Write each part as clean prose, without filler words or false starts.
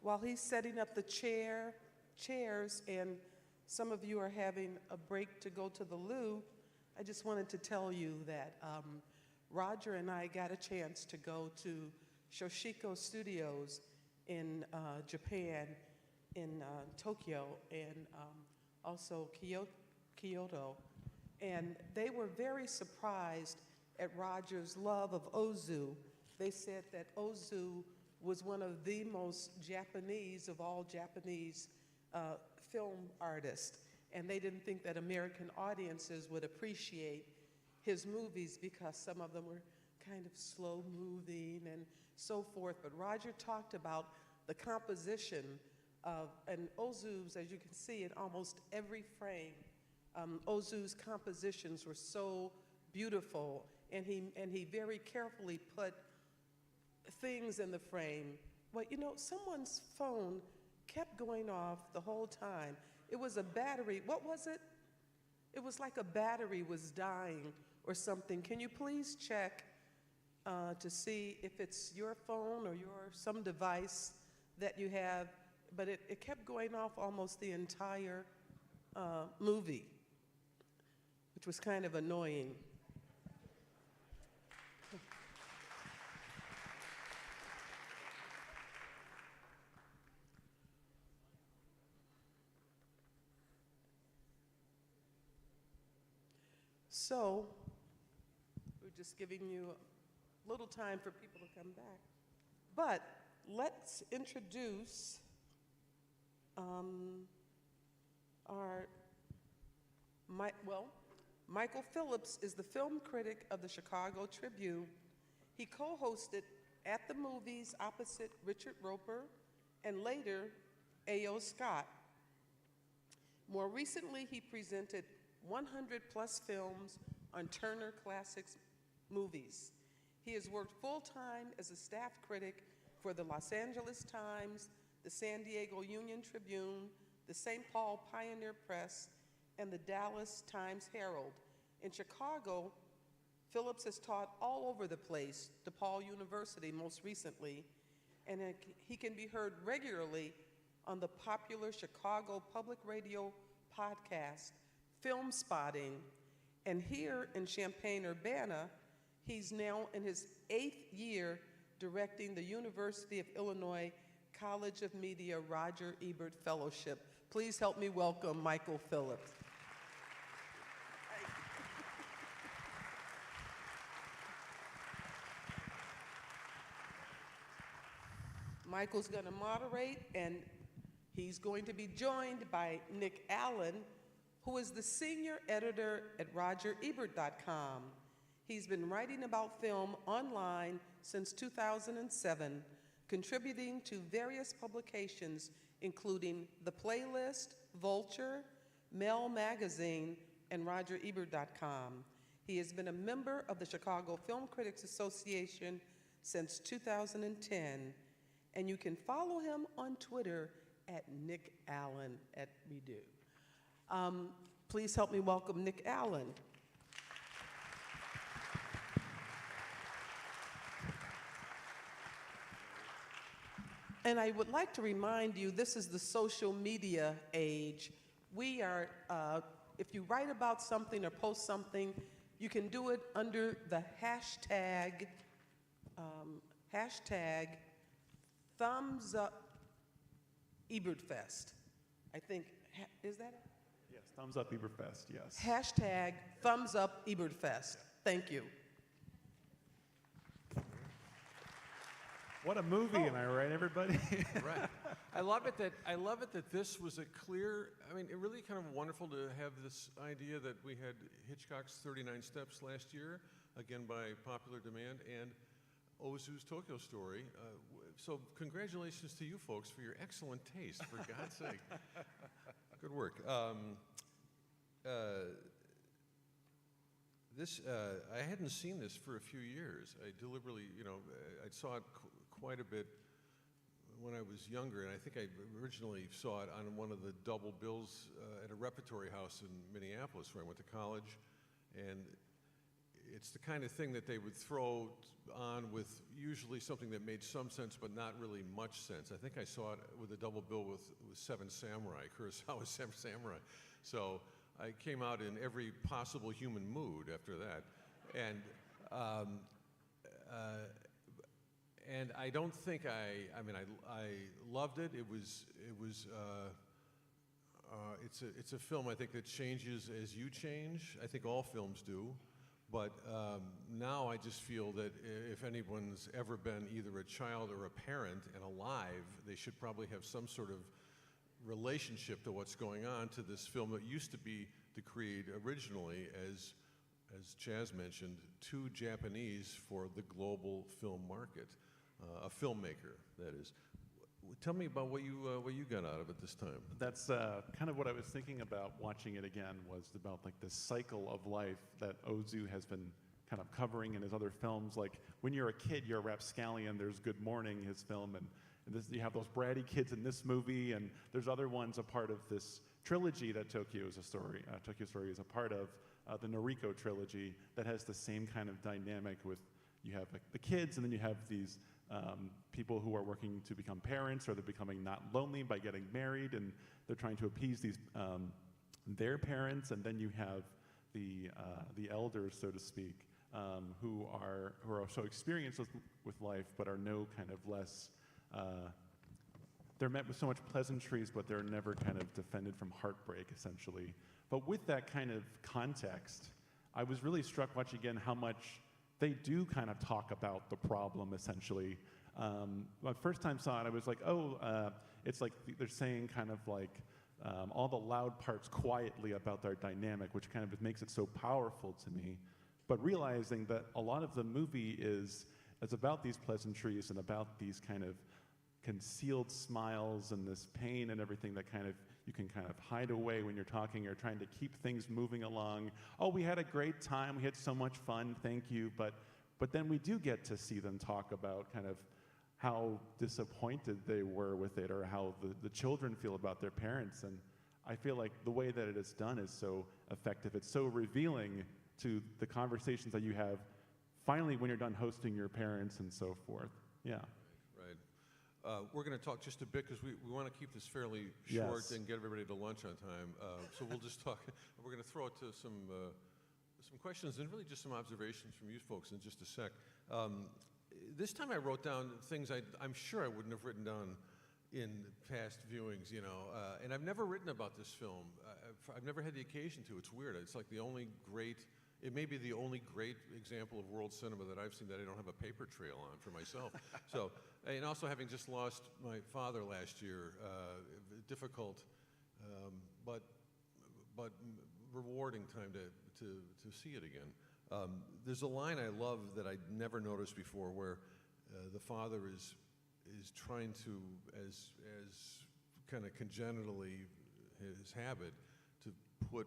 while he's setting up the chairs, and some of you are having a break to go to the loo, I just wanted to tell you that Roger and I got a chance to go to Shoshiko Studios in Japan, in Tokyo, and also Kyoto. And they were very surprised at Roger's love of Ozu. They said that Ozu was one of the most Japanese of all Japanese film artists. And they didn't think that American audiences would appreciate his movies because some of them were kind of slow moving and so forth. But Roger talked about the composition of, and Ozu's, as you can see in almost every frame, Ozu's compositions were so beautiful, and he very carefully put things in the frame. Well, you know, someone's phone kept going off the whole time. It was a battery. What was it? It was like a battery was dying or something. Can you please check to see if it's your phone or some device that you have? But it kept going off almost the entire movie, which was kind of annoying. So, we're just giving you a little time for people to come back. But let's introduce Michael Phillips is the film critic of the Chicago Tribune. He co-hosted At the Movies opposite Richard Roeper and later A.O. Scott. More recently, he presented 100 plus films on Turner Classics Movies. He has worked full-time as a staff critic for the Los Angeles Times, the San Diego Union Tribune, the St. Paul Pioneer Press, and the Dallas Times-Herald. In Chicago, Phillips has taught all over the place, DePaul University most recently, and he can be heard regularly on the popular Chicago Public Radio podcast, Film Spotting. And here in Champaign-Urbana, he's now in his 8th year directing the University of Illinois College of Media Roger Ebert Fellowship. Please help me welcome Michael Phillips. Michael's going to moderate, and he's going to be joined by Nick Allen, who is the senior editor at RogerEbert.com. He's been writing about film online since 2007, contributing to various publications, including The Playlist, Vulture, Mel Magazine, and RogerEbert.com. He has been a member of the Chicago Film Critics Association since 2010, and you can follow him on Twitter at Nick Allen at Redo. Please help me welcome Nick Allen. And I would like to remind you, this is the social media age. We are, if you write about something or post something, you can do it under the hashtag Thumbs Up Ebertfest. I think, is that it? Yes, Thumbs Up Ebertfest, yes. Hashtag Thumbs Up Ebertfest. Thank you. What a movie, am I right, everybody? Right. I love it that this was a clear, I mean, it really kind of wonderful to have this idea that we had Hitchcock's 39 Steps last year, again by popular demand, and Ozu's Tokyo Story. So congratulations to you folks for your excellent taste, for God's sake. Good work. I hadn't seen this for a few years. I deliberately, I saw it quite a bit when I was younger, and I think I originally saw it on one of the double bills at a repertory house in Minneapolis where I went to college, and it's the kind of thing that they would throw on with usually something that made some sense but not really much sense. I think I saw it with a double bill with Seven Samurai, Kurosawa's Seven Samurai. So I came out in every possible human mood after that. And I don't think I mean, I loved it. It's a film I think that changes as you change. I think all films do. But now I just feel that if anyone's ever been either a child or a parent and alive, they should probably have some sort of relationship to what's going on to this film that used to be decreed originally, as Chaz mentioned, too Japanese for the global film market, a filmmaker, that is. Tell me about what you got out of it this time. That's kind of what I was thinking about watching it again, was about like this cycle of life that Ozu has been kind of covering in his other films. Like when you're a kid, you're a rapscallion. There's Good Morning, his film, and this, you have those bratty kids in this movie, and there's other ones a part of this trilogy that Tokyo Story is a part of, the Noriko trilogy, that has the same kind of dynamic with, you have like the kids, and then you have these people who are working to become parents, or they're becoming not lonely by getting married, and they're trying to appease these their parents, and then you have the elders, so to speak, who are so experienced with life, but are no kind of less. They're met with so much pleasantries, but they're never kind of defended from heartbreak, essentially. But with that kind of context, I was really struck watching again how much they do kind of talk about the problem, essentially. When I first time saw it, I was like, it's like they're saying kind of like all the loud parts quietly about their dynamic, which kind of makes it so powerful to me. But realizing that a lot of the movie is about these pleasantries and about these kind of concealed smiles and this pain and everything that kind of you can kind of hide away when you're talking or trying to keep things moving along. Oh, we had a great time. We had so much fun. Thank you. But then we do get to see them talk about kind of how disappointed they were with it, or how the children feel about their parents. And I feel like the way that it is done is so effective. It's so revealing to the conversations that you have finally when you're done hosting your parents and so forth. Yeah. Right. We're going to talk just a bit because we want to keep this fairly short and get everybody to lunch on time. So we'll just talk. We're going to throw it to some questions and really just some observations from you folks in just a sec. This time I wrote down things I'm sure I wouldn't have written down in past viewings, and I've never written about this film. I've never had the occasion to. It's weird. It's like it may be the only great example of world cinema that I've seen that I don't have a paper trail on for myself. So, and also having just lost my father last year, difficult, but rewarding time to see it again. There's a line I love that I'd never noticed before, where the father is trying to, as kind of congenitally his habit, to put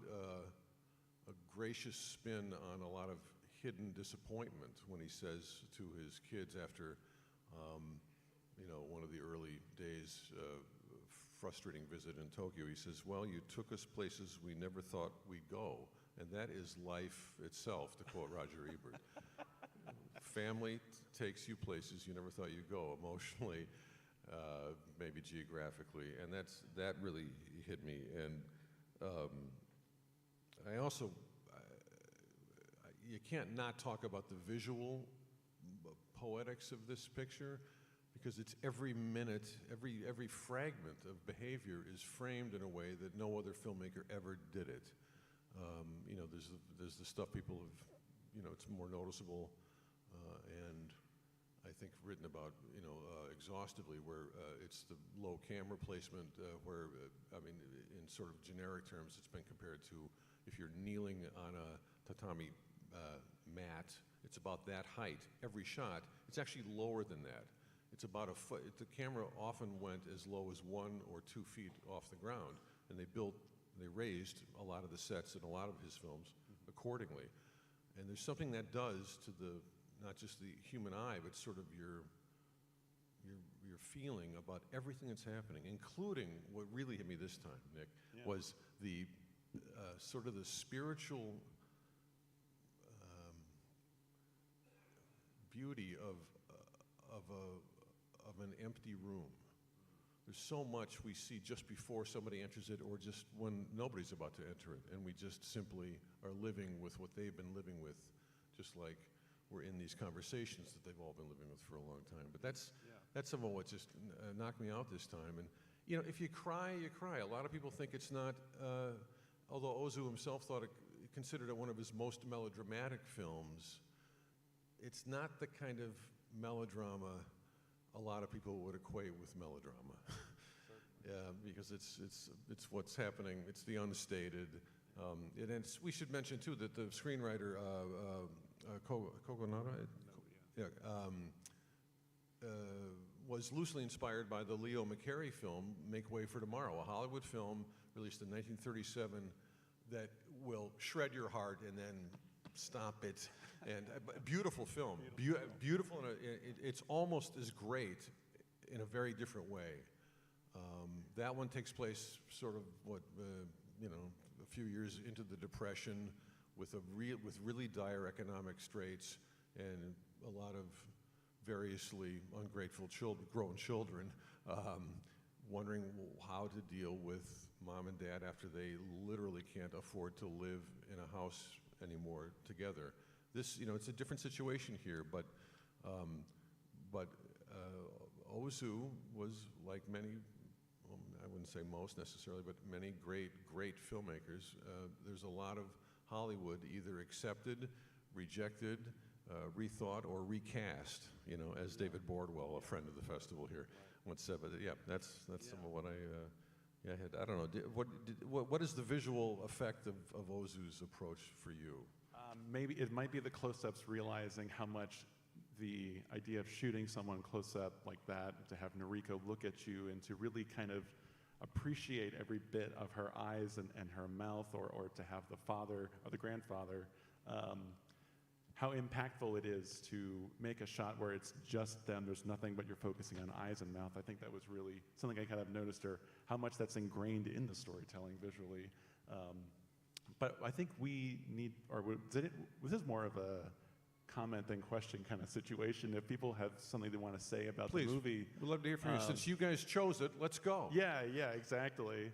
a gracious spin on a lot of hidden disappointment when he says to his kids after, one of the early days, frustrating visit in Tokyo, he says, "Well, you took us places we never thought we'd go, and that is life itself," to quote Roger Ebert. Family takes you places you never thought you'd go, emotionally, maybe geographically, and that really hit me. And I also, you can't not talk about the visual poetics of this picture, because it's every minute, every fragment of behavior is framed in a way that no other filmmaker ever did it. There's the stuff people have, it's more noticeable, and I think written about, exhaustively, where it's the low camera placement, where, in sort of generic terms, it's been compared to if you're kneeling on a tatami mat, it's about that height. Every shot, it's actually lower than that. It's about a foot. The camera often went as low as 1 or 2 feet off the ground, and they raised a lot of the sets in a lot of his films accordingly. And there's something that does to not just the human eye, but sort of your feeling about everything that's happening, including what really hit me this time, Nick, was the sort of the spiritual beauty of an empty room. There's so much we see just before somebody enters it or just when nobody's about to enter it, and we just simply are living with what they've been living with, just like we're in these conversations that they've all been living with for a long time. But that's some of what just knocked me out this time. And you know, if you cry, you cry. A lot of people think it's not, although Ozu himself considered it one of his most melodramatic films, it's not the kind of melodrama a lot of people would equate with melodrama. Because it's what's happening. It's the unstated. We should mention too that the screenwriter Kogonara, was loosely inspired by the Leo McCarey film Make Way for Tomorrow, a Hollywood film released in 1937 that will shred your heart and then stop it. And a beautiful film, beautiful, and it's almost as great in a very different way. That one takes place sort of a few years into the Depression, with really dire economic straits and a lot of variously ungrateful grown children wondering how to deal with mom and dad after they literally can't afford to live in a house anymore together. This, it's a different situation here, but Ozu was like many, I wouldn't say most necessarily, but many great filmmakers. There's a lot of Hollywood either accepted, rejected, rethought, or recast, as David Bordwell, a friend of the festival here, once said. But yeah, that's some of what I had. I don't know. What is the visual effect of Ozu's approach for you? Maybe it might be the close-ups, realizing how much the idea of shooting someone close up like that, to have Noriko look at you and to really kind of appreciate every bit of her eyes and her mouth, or to have the father or the grandfather, how impactful it is to make a shot where it's just them, there's nothing but you're focusing on eyes and mouth. I think that was really something I kind of noticed, or how much that's ingrained in the storytelling visually. But I think we need, was this more of a comment than question kind of situation? If people have something they want to say about Please, the movie. We'd love to hear from you. Since you guys chose it, let's go. Yeah, exactly.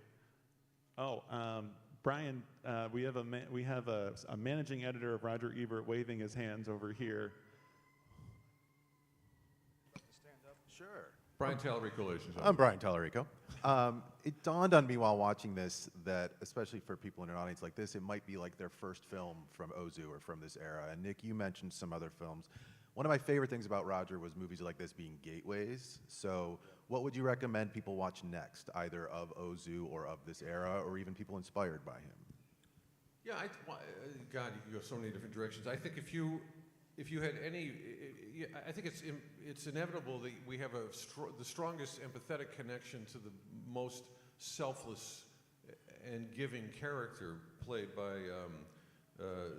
Oh, Brian, we have a managing editor of Roger Ebert waving his hands over here. Stand up? Sure. Brian Tallarico, ladies and I'm gentlemen. Brian Tallarico. It dawned on me while watching this that, especially for people in an audience like this, it might be like their first film from Ozu or from this era. And Nick, you mentioned some other films. One of my favorite things about Roger was movies like this being gateways. So what would you recommend people watch next, either of Ozu or of this era, or even people inspired by him? Yeah, God, you can go so many different directions. I think if you had any, I think it's inevitable that we have the strongest empathetic connection to the most selfless and giving character played by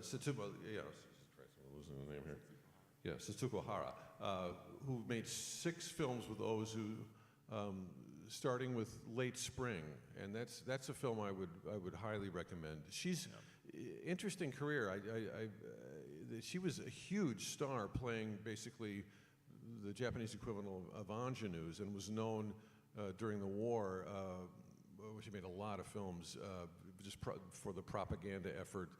Setsuko. I'm losing the name here. Yeah, Setsuko Hara, who made 6 films with Ozu, starting with Late Spring, and that's a film I would highly recommend. She's interesting career. She was a huge star, playing basically the Japanese equivalent of ingenues, and was known during the war. She made a lot of films just for the propaganda effort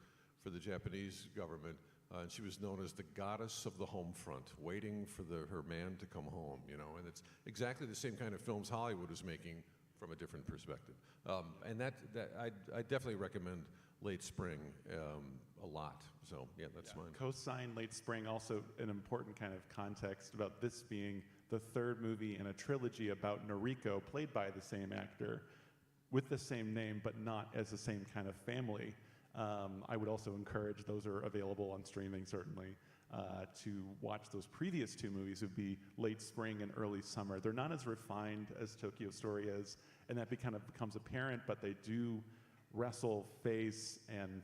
for the Japanese government. And she was known as the goddess of the home front, waiting for her man to come home, and it's exactly the same kind of films Hollywood was making from a different perspective. And I definitely recommend Late Spring a lot. So yeah, that's mine. Co-sign Late Spring, also an important kind of context about this being the 3rd movie in a trilogy about Noriko, played by the same actor, with the same name, but not as the same kind of family. I would also encourage, those are available on streaming certainly, to watch those previous 2 movies. Would be Late Spring and Early Summer. They're not as refined as Tokyo Story is, and that kind of becomes apparent, but they do wrestle, face, and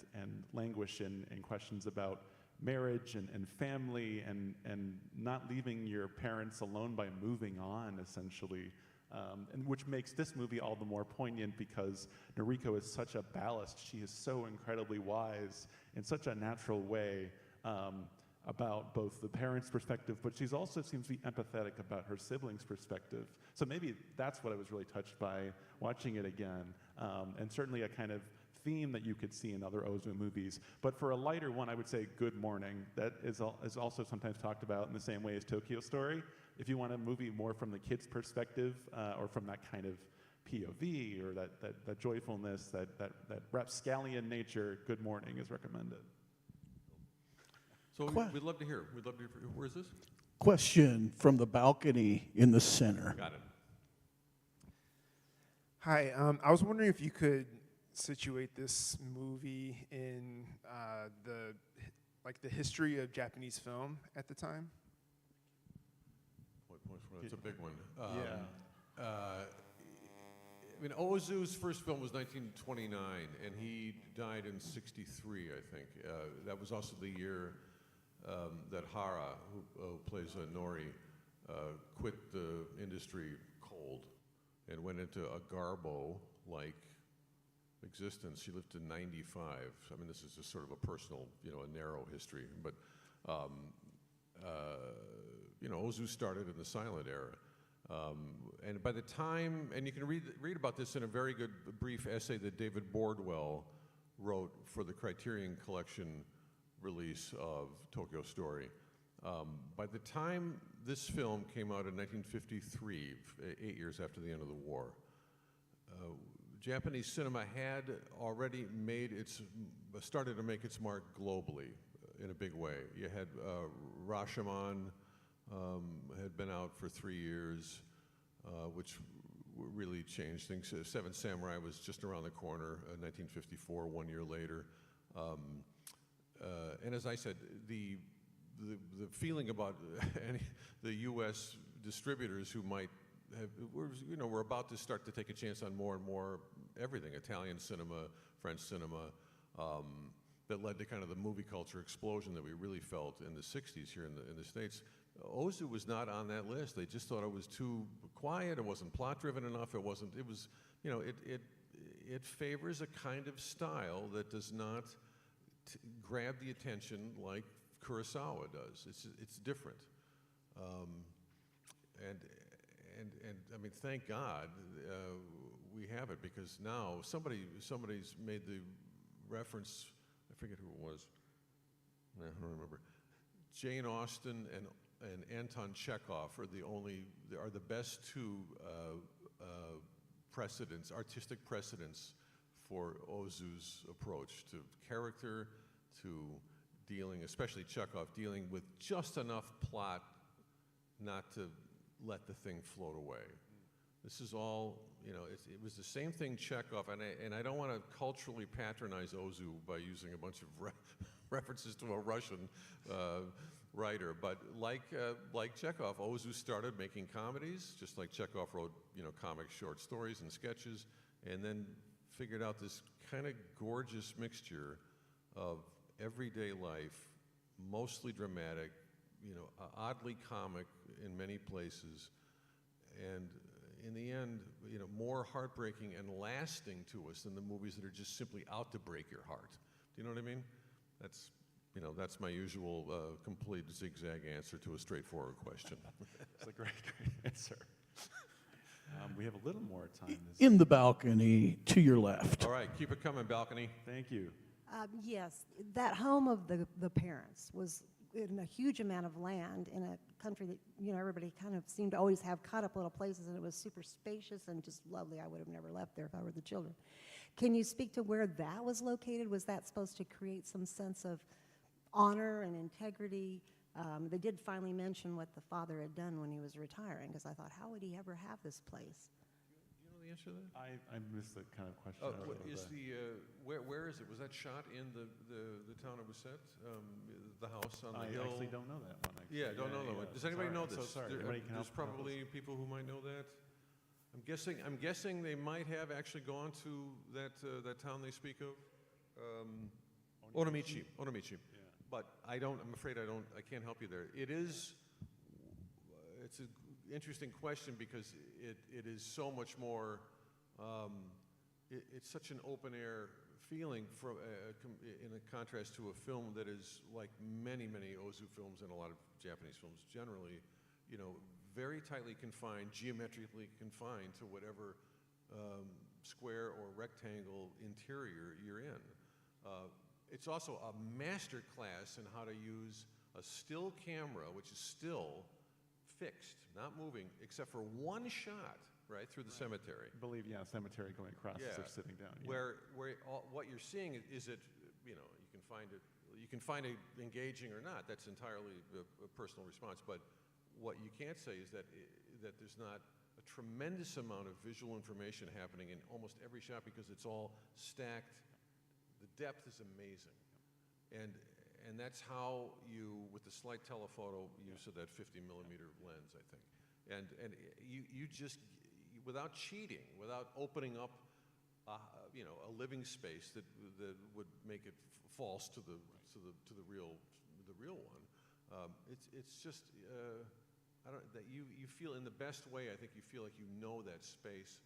languish in questions about marriage and family, and not leaving your parents alone by moving on, essentially. And which makes this movie all the more poignant, because Noriko is such a ballast. She is so incredibly wise in such a natural way. about both the parents' perspective, but she's also seems to be empathetic about her siblings' perspective. So maybe that's what I was really touched by watching it again, and certainly a kind of theme that you could see in other Ozu movies. But for a lighter one, I would say Good Morning. That is also sometimes talked about in the same way as Tokyo Story. If you want a movie more from the kid's perspective, or from that kind of POV, or that joyfulness, that rapscallion nature, Good Morning is recommended. So we'd love to hear. We'd love to hear. Where is this? Question from the balcony in the center. Got it. Hi, I was wondering if you could situate this movie in the history of Japanese film at the time. That's a big one. Yeah. I mean, Ozu's first film was 1929, and he died in '63, I think. That was also the year that Hara, who plays Nori, quit the industry cold and went into a Garbo-like existence. She lived to 95. I mean, this is just sort of a personal, a narrow history. But, Ozu started in the silent era. And by the time, and you can read about this in a very good brief essay that David Bordwell wrote for the Criterion Collection release of Tokyo Story. By the time this film came out in 1953, 8 years after the end of the war, Japanese cinema had already started to make its mark globally in a big way. You had Rashomon had been out for 3 years, which really changed things. Seven Samurai was just around the corner, 1954, 1 year later. And as I said, the feeling about the U.S. distributors who might have, we're about to start to take a chance on more and more everything, Italian cinema, French cinema, that led to kind of the movie culture explosion that we really felt in the 60s here in the States. Ozu was not on that list. They just thought it was too quiet, it wasn't plot-driven enough, it was, it favors a kind of style that does not grab the attention like Kurosawa does. It's different, and I mean, thank God we have it, because now somebody's made the reference. I forget who it was. I don't remember. Jane Austen and Anton Chekhov are the best two artistic precedents for Ozu's approach to character, to dealing, especially Chekhov, dealing with just enough plot not to let the thing float away. This is all, it was the same thing Chekhov, and I don't want to culturally patronize Ozu by using a bunch of references to a Russian writer, but like Chekhov, Ozu started making comedies, just like Chekhov wrote, comic short stories and sketches, and then figured out this kind of gorgeous mixture of everyday life, mostly dramatic, oddly comic in many places, and in the end, more heartbreaking and lasting to us than the movies that are just simply out to break your heart. Do you know what I mean? That's my usual complete zigzag answer to a straightforward question. It's a great answer. We have a little more time. In the balcony to your left. All right, keep it coming, balcony. Thank you. Yes, that home of the parents was in a huge amount of land in a country that, everybody kind of seemed to always have cut up little places, and it was super spacious and just lovely. I would have never left there if I were the children. Can you speak to where that was located? Was that supposed to create some sense of honor and integrity? They did finally mention what the father had done when he was retiring, because I thought, how would he ever have this place? Do you know the answer to that? I missed that kind of question. Oh, where is it? Was that shot in the town it was set? The house on the hill? I actually don't know that one. Actually. Yeah, don't know that one. Does anybody know this? So sorry. There's probably people who might know that. I'm guessing they might have actually gone to that town they speak of. Onomichi. Yeah. But I'm afraid I can't help you there. It's an interesting question, because it is so much more it's such an open air feeling in a contrast to a film that is like many Ozu films and a lot of Japanese films generally, very tightly confined, geometrically confined to whatever square or rectangle interior you're in. It's also a master class in how to use a still camera, which is still fixed, not moving, except for one shot, right, through the cemetery. I believe, cemetery going across as they're sitting down. Yeah. What you're seeing is it, you can find it engaging or not. That's entirely a personal response. But what you can't say is that there's not a tremendous amount of visual information happening in almost every shot because it's all stacked. The depth is amazing, and that's how you, with the slight telephoto use of that 50 millimeter lens, I think, and you just, without cheating, without opening up, a living space that would make it false to the real one. It's just that you feel in the best way. I think you feel like you know that space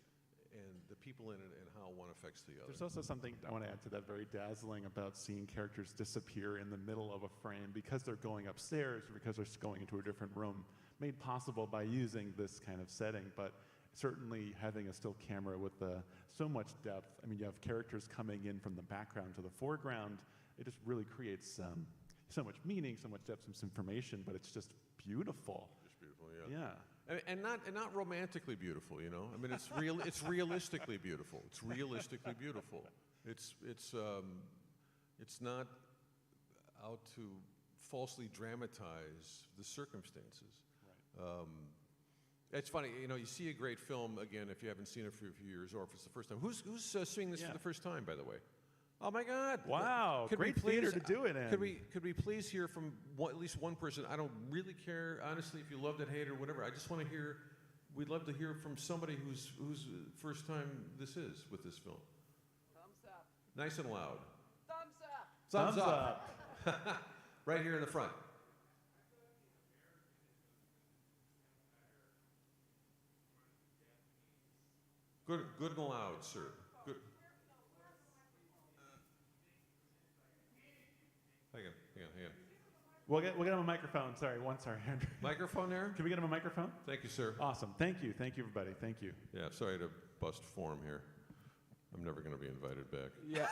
and the people in it and how one affects the other. There's also something I want to add to that very dazzling about seeing characters disappear in the middle of a frame because they're going upstairs or because they're going into a different room, made possible by using this kind of setting. But certainly having a still camera with so much depth. I mean, you have characters coming in from the background to the foreground. It just really creates so much meaning, so much depth, some information, but it's just beautiful. It's beautiful, yeah. Yeah. And not romantically beautiful, I mean, it's real. It's realistically beautiful. It's realistically beautiful. It's not out to falsely dramatize the circumstances. Right. It's funny, you see a great film again if you haven't seen it for a few years, or if it's the first time. Who's seeing this for the first time, by the way? Oh my God! Wow, Could we great theater please- to do it in. Could we please hear from at least one person? I don't really care, honestly, if you loved it, hate it, or whatever. I just want to hear. We'd love to hear from somebody whose first time this is with this film. Thumbs up. Nice and loud. Thumbs up. Thumbs up. Right here in the front. Good and loud, sir. Good. Hang on. We'll get him a microphone. Sorry, Andrew. Microphone there? Can we get him a microphone? Thank you, sir. Awesome. Thank you, everybody. Thank you. Yeah, sorry to bust form here. I'm never going to be invited back. Yeah,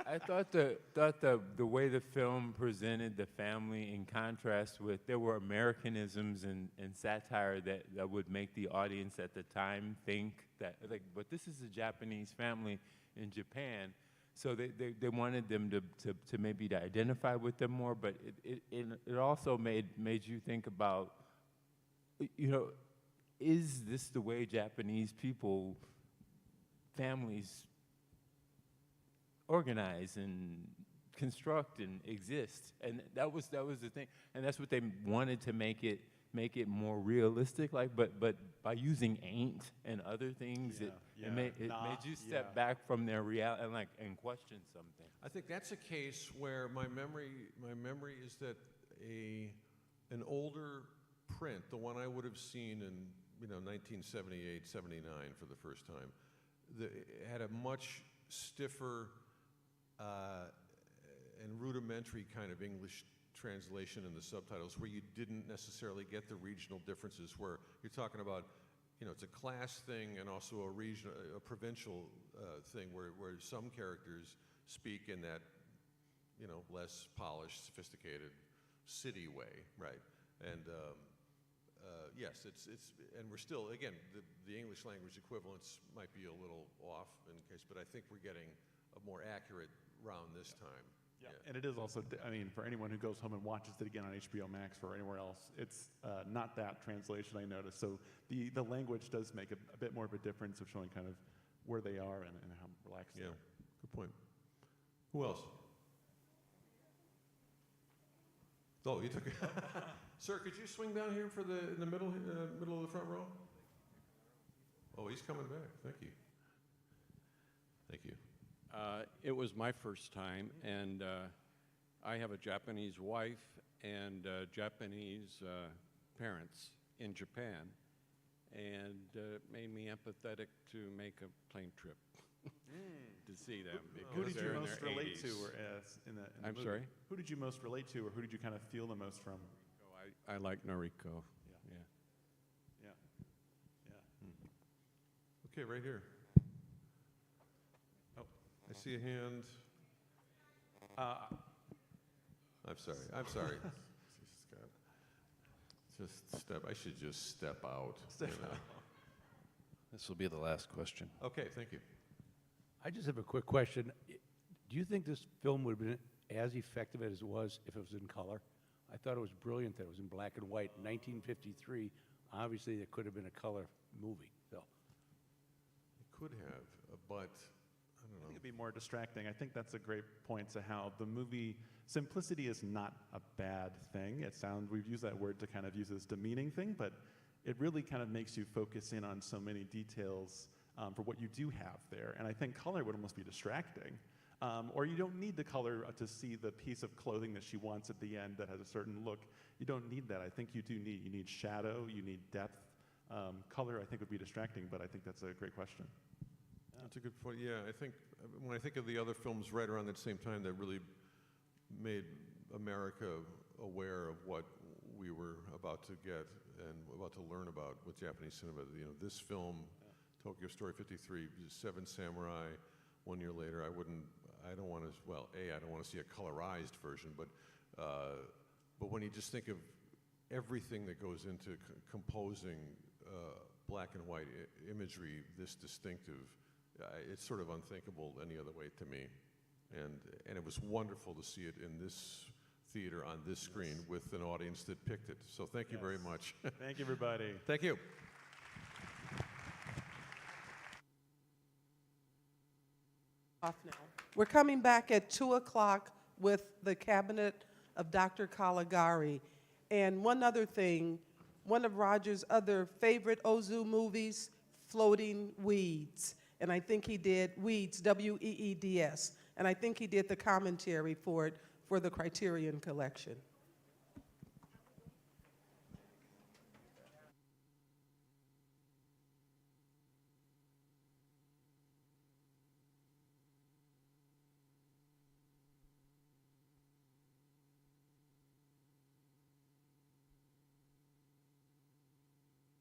I thought the way the film presented the family in contrast with, there were Americanisms and satire that would make the audience at the time think that, but this is a Japanese family in Japan. So they wanted them to maybe to identify with them more, but it also made you think about, is this the way Japanese people, families organize and construct and exist? And that was the thing, and that's what they wanted to make it more realistic, but by using ain't and other things, it made you step back from their reality and question something. I think that's a case where my memory is that an older print, the one I would have seen in 1978, 79 for the first time, had a much stiffer and rudimentary kind of English translation in the subtitles, where you didn't necessarily get the regional differences, where you're talking about, it's a class thing and also a provincial thing, where some characters speak in that, less polished, sophisticated city way, right? And yes, and we're still, again, the English language equivalents might be a little off in case, but I think we're getting a more accurate round this time. Yeah. And it is also, for anyone who goes home and watches it again on HBO Max or anywhere else, it's not that translation, I noticed. So the language does make a bit more of a difference of showing kind of where they are and how relaxed they are. Good point. Who else? Oh, you took it. Sir, could you swing down here for in the middle of the front row? Oh, he's coming back. Thank you. Thank you. It was my first time, and I have a Japanese wife and Japanese parents in Japan, and it made me empathetic to make a plane trip. to see them Who because did you they're in most their relate 80s. to or as in the I'm movie? sorry? Who did you most relate to, or who did you kind of feel the most from? I like Noriko. Yeah. Yeah. Yeah. Okay, right here. Oh. I see a hand. I'm sorry. I'm sorry. Scott. I should just step out. you know. This will be the last question. Okay, thank you. I just have a quick question. Do you think this film would have been as effective as it was if it was in color? I thought it was brilliant that it was in black and white. 1953, obviously, it could have been a color movie. So, It could have, but I don't I know. think it'd be more distracting. I think that's a great point to how the movie simplicity is not a bad thing. We've used that word to kind of use this demeaning thing, but it really kind of makes you focus in on so many details for what you do have there. And I think color would almost be distracting. Or you don't need the color to see the piece of clothing that she wants at the end that has a certain look. You don't need that. I think you need shadow, you need depth. Color, I think, would be distracting, but I think that's a great question. That's a good point. Yeah, I think when I think of the other films right around that same time that really made America aware of what we were about to get and about to learn about with Japanese cinema, this film, Tokyo Story 53, Seven Samurai. 1 year later, I don't want to. Well, I don't want to see a colorized version, but when you just think of everything that goes into composing black and white imagery this distinctive, it's sort of unthinkable any other way to me. And it was wonderful to see it in this theater on this screen with an audience that picked it. So thank you very much. Thank you, everybody. Thank you. Off now. We're coming back at 2 o'clock with the cabinet of Dr. Caligari. And one other thing, one of Roger's other favorite Ozu movies, Floating Weeds. And I think he did Weeds, W-E-E-D-S. And I think he did the commentary for it for the Criterion Collection.